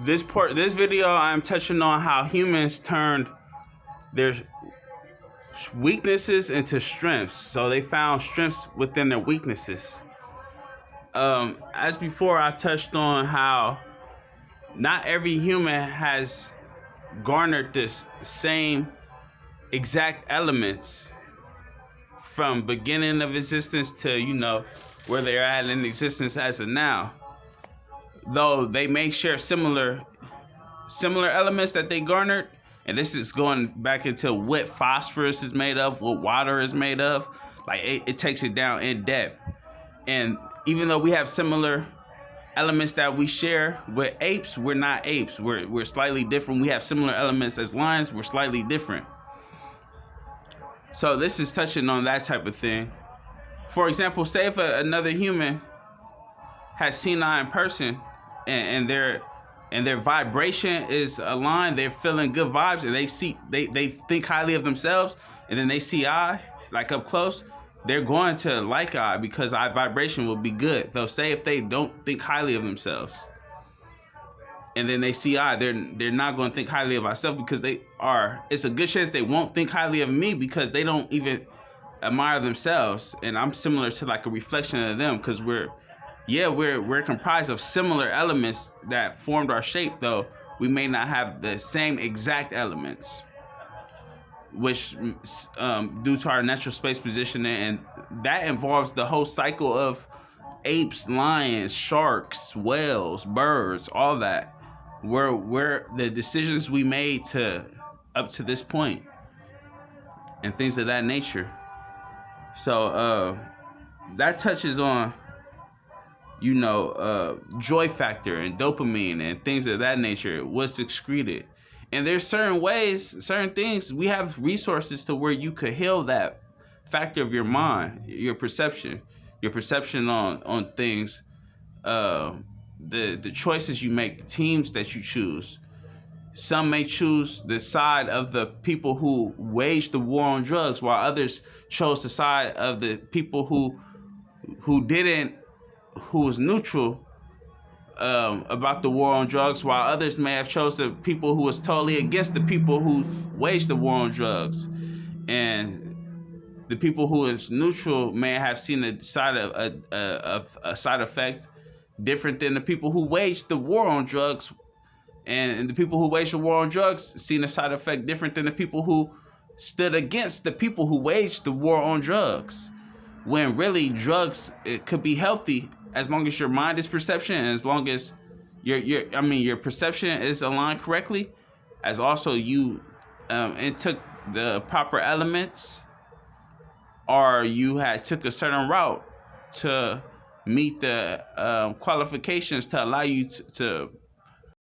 This video, I'm touching on how humans turned their weaknesses into strengths. So they found strengths within their weaknesses. As before, I touched on how not every human has garnered this same exact elements from beginning of existence to where they're at in existence as of now. Though they may share similar elements that they garnered, and this is going back into what phosphorus is made of, what water is made of. Like it takes it down in depth. And even though we have similar elements that we share with apes, we're not apes. We're slightly different. We have similar elements as lions. We're slightly different. So this is touching on that type of thing. For example, say if another human has seen eye in person, and their vibration is aligned, they're feeling good vibes, and they think highly of themselves, and then they see I like up close, they're going to like I because I vibration will be good. They'll say if they don't think highly of themselves, and then they see I, they're not going to think highly of ourselves because it's a good chance they won't think highly of me because they don't even admire themselves, and I'm similar to like a reflection of them because we're comprised of similar elements that formed our shape, though we may not have the same exact elements, which due to our natural space positioning, and that involves the whole cycle of apes, lions, sharks, whales, birds, all that. Where the decisions we made to up to this point and things of that nature. So that touches on joy factor and dopamine and things of that nature, what's excreted. And there's certain things, we have resources to where you could heal that factor of your mind, your perception on things, the choices you make, the teams that you choose. Some may choose the side of the people who waged the war on drugs, while others chose the side of the people who was neutral about the war on drugs, while others may have chose the people who was totally against the people who waged the war on drugs. And the people who is neutral may have seen a side of a side effect different than the people who waged the war on drugs, and the people who waged the war on drugs seen a side effect different than the people who stood against the people who waged the war on drugs. When really drugs, it could be healthy as long as your mind is perception, and as long as your perception is aligned correctly, as also you took the proper elements, or you had took a certain route to meet the qualifications to allow you to